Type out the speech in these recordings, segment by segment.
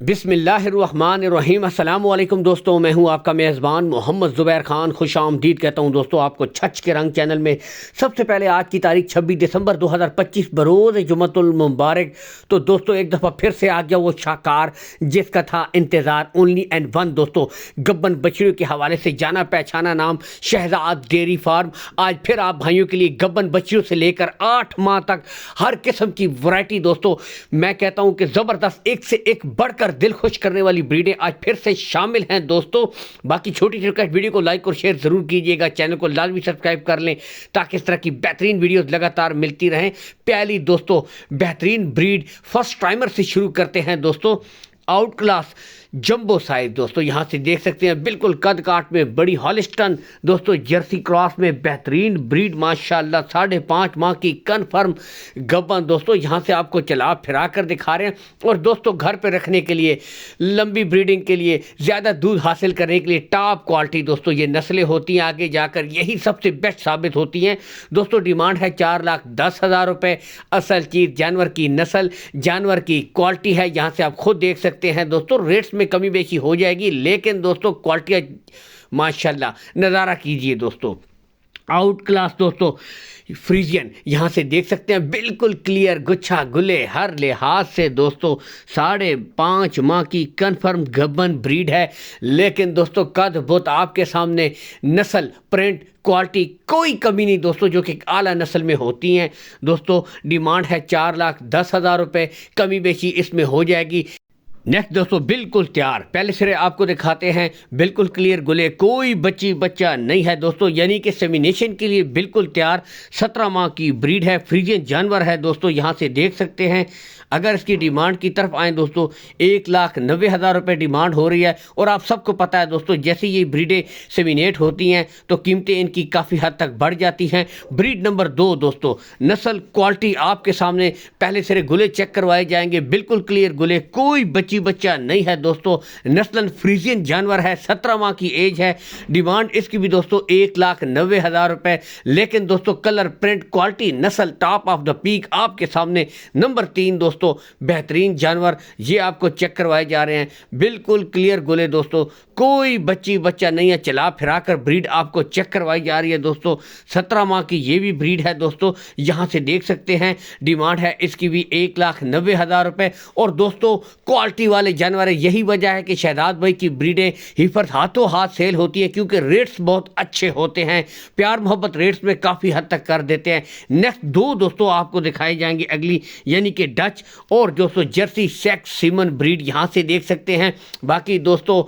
बिस्मिल्लाहिर्रहमानिर्रहीम। अस्सलाम वालेकुम दोस्तों, मैं हूं आपका मेज़बान मोहम्मद ज़ुबैर ख़ान। खुश आमदीद कहता हूं दोस्तों आपको छच के रंग चैनल में। सबसे पहले आज की तारीख 26 दिसंबर 2025 बरोज़ जुमतुल मुबारक। तो दोस्तों एक दफ़ा फिर से आ गया वो शाकार जिसका था इंतज़ार, ओनली एंड वन। दोस्तों गब्बन बछड़ियों के हवाले से जाना पहचाना नाम शहजाद डेयरी फार्म आज फिर आप भाइयों के लिए गब्बन बछड़ियों से लेकर 8 माह तक हर किस्म की वैरायटी दोस्तों मैं कहता हूं कि ज़बरदस्त, एक से एक बढ़कर दिल खुश करने वाली ब्रीडें आज फिर से शामिल हैं दोस्तों। बाकी छोटी छोटी वीडियो को लाइक और शेयर जरूर कीजिएगा, चैनल को लाजमी सब्सक्राइब कर लें ताकि इस तरह की बेहतरीन वीडियोस लगातार मिलती रहें। पहली दोस्तों बेहतरीन ब्रीड फर्स्ट टाइमर से शुरू करते हैं दोस्तों। आउट क्लास जंबो साइज दोस्तों यहां से देख सकते हैं, बिल्कुल कद काट में बड़ी हॉलिस्टन दोस्तों जर्सी क्रॉस में बेहतरीन ब्रीड माशाल्लाह। 5.5 माह की कन्फर्म गब्बन दोस्तों यहां से आपको चला फिरा कर दिखा रहे हैं। और दोस्तों घर पे रखने के लिए, लंबी ब्रीडिंग के लिए, ज़्यादा दूध हासिल करने के लिए टॉप क्वालिटी दोस्तों ये नस्लें होती हैं। आगे जाकर यही सबसे बेस्ट साबित होती हैं दोस्तों। डिमांड है 4,10,000 रुपये। असल चीज़ जानवर की नस्ल, जानवर की क्वालिटी है। यहाँ से आप खुद देख सकते हैं दोस्तों, रेट्स में कमी बेशी हो जाएगी लेकिन दोस्तों क्वालिटी माशाल्लाह नज़ारा कीजिए दोस्तों। आउट क्लास दोस्तों फ्रीजियन यहां से देख सकते हैं, बिल्कुल क्लियर गुच्छा गुले हर लिहाज से दोस्तों 5.5 माह की कन्फर्म गब्बन ब्रीड है। लेकिन दोस्तों कद बुत आपके सामने, नस्ल प्रिंट क्वालिटी कोई कमी नहीं दोस्तों, जो कि आला नस्ल में होती हैं दोस्तों। डिमांड है 4,10,000 रुपये, कमी बेशी इसमें हो जाएगी। नेक्स्ट दोस्तों बिल्कुल तैयार, पहले सिरे आपको दिखाते हैं, बिल्कुल क्लियर गुले, कोई बच्चा नहीं है दोस्तों, यानी कि सेमिनेशन के लिए बिल्कुल तैयार। 17 माह की ब्रीड है, फ्रीजियन जानवर है दोस्तों यहां से देख सकते हैं। अगर इसकी डिमांड की तरफ आए दोस्तों 1,90,000 रुपये डिमांड हो रही है। और आप सबको पता है दोस्तों जैसे ये ब्रीडें सेमिनेट होती हैं तो कीमतें इनकी काफ़ी हद तक बढ़ जाती हैं। ब्रीड नंबर 2 दोस्तों, नस्ल क्वालिटी आपके सामने, पहले सिरे गुले चेक करवाए जाएंगे, बिल्कुल क्लियर गुले, कोई बच्चा नहीं है दोस्तों। नस्लन फ्रीजियन जानवर है, 17 माह की एज है। डिमांड इसकी भी दोस्तों 1,90,000 रुपये। लेकिन दोस्तों कलर प्रिंट क्वालिटी नस्ल टॉप ऑफ द पीक आपके सामने। नंबर 3 दोस्तों बेहतरीन जानवर ये आपको चेक करवाए जा रहे हैं, बिल्कुल क्लियर गुले दोस्तों, कोई बच्चा नहीं है। चला फिरा कर ब्रीड आपको चेक करवाई जा रही है दोस्तों। 17 माह की ये भी ब्रीड है दोस्तों यहां से देख सकते हैं। डिमांड है इसकी भी 1,90,000 रुपये। और दोस्तों क्वालिटी वाले जानवर है, यही वजह है कि शहजाद भाई की ब्रीडें हिफाजत हाथों हाथ सेल होती है क्योंकि रेट्स बहुत अच्छे होते हैं, प्यार मोहब्बत रेट्स में काफ़ी हद तक कर देते हैं। नेक्स्ट 2 दोस्तों आपको दिखाई जाएंगी अगली, यानी कि डच और दोस्तों जर्सी सेक्स सीमन ब्रीड यहां से देख सकते हैं। बाकी दोस्तों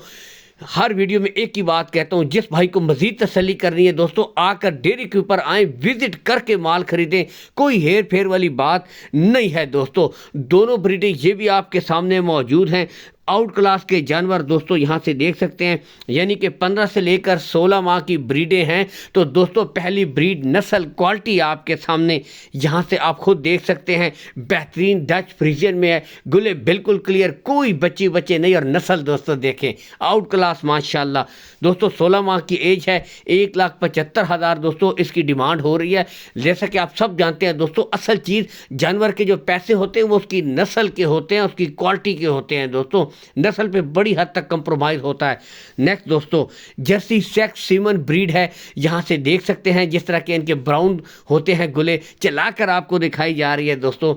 हर वीडियो में एक ही बात कहता हूं, जिस भाई को मजीद तसल्ली करनी है दोस्तों आकर डेयरी के ऊपर आए, विजिट करके माल खरीदें, कोई हेर फेर वाली बात नहीं है दोस्तों। दोनों ब्रीडें ये भी आपके सामने मौजूद हैं। आउट क्लास के जानवर दोस्तों यहां से देख सकते हैं, यानी कि 15 से लेकर 16 माह की ब्रीडें हैं। तो दोस्तों पहली ब्रीड नस्ल क्वालिटी आपके सामने यहां से आप खुद देख सकते हैं, बेहतरीन डच फ्रीजियन में है, गुले बिल्कुल क्लियर, कोई बच्चे नहीं। और नस्ल दोस्तों देखें आउट क्लास माशाल्लाह दोस्तों। 16 माह की एज है, 1,75,000 दोस्तों इसकी डिमांड हो रही है। जैसा कि आप सब जानते हैं दोस्तों, असल चीज़ जानवर के जो पैसे होते हैं वो उसकी नस्ल के होते हैं, उसकी क्वालिटी के होते हैं दोस्तों। नस्ल पे बड़ी हद तक कंप्रोमाइज होता है। नेक्स्ट दोस्तों जर्सी सेक्स सीमन ब्रीड है, यहां से देख सकते हैं जिस तरह के इनके ब्राउन होते हैं गुले, चलाकर आपको दिखाई जा रही है दोस्तों।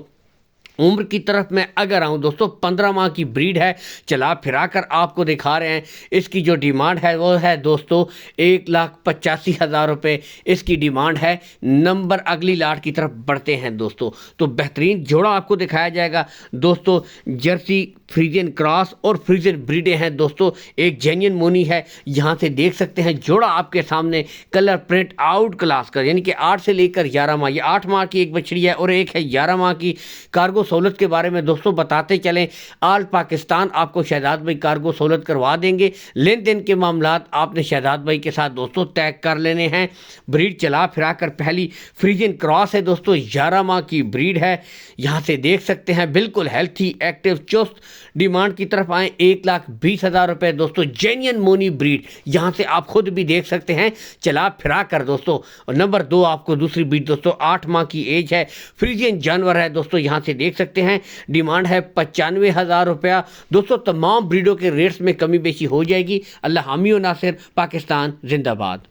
उम्र की तरफ मैं अगर आऊँ दोस्तों 15 माह की ब्रीड है, चला फिरा कर आपको दिखा रहे हैं। इसकी जो डिमांड है वो है दोस्तों 1,85,000 रुपये इसकी डिमांड है। नंबर अगली लाट की तरफ बढ़ते हैं दोस्तों, तो बेहतरीन जोड़ा आपको दिखाया जाएगा दोस्तों। जर्सी फ्रीजियन क्रॉस और फ्रीजियन ब्रीडें हैं दोस्तों, एक जेन्युइन मोनी है यहां से देख सकते हैं। जोड़ा आपके सामने, कलर प्रिंट आउट क्लास का, यानी कि 8 से लेकर 11 माह, ये 8 माह की एक बछड़ी है और एक है 11 माह की। कार्गो सहूलत के बारे में दोस्तों बताते चलें, आल पाकिस्तान आपको शहजाद भाई कार्गो सहूलत करवा देंगे। लेन देन के मामलात आपने शहजाद भाई के साथ दोस्तों तय कर लेने हैं। ब्रीड चला फिरा कर पहली फ्रीजियन क्रॉस है दोस्तों, 11 माह की ब्रीड है, यहां से देख सकते हैं, बिल्कुल हेल्थी एक्टिव चुस्त। डिमांड की तरफ आए 1,20,000 रुपये दोस्तों, जेन्युइन मोनी ब्रीड यहां से आप खुद भी देख सकते हैं चला फिरा कर दोस्तों। और नंबर 2 आपको दूसरी ब्रीड दोस्तों 8 माह की एज है, फ्रीजियन जानवर है दोस्तों, यहां से देख सकते हैं। डिमांड है 95,000 रुपया। दोस्तों तमाम ब्रीडों के रेट्स में कमी बेशी हो जाएगी। अल्लाह हामी व नासिर। पाकिस्तान जिंदाबाद।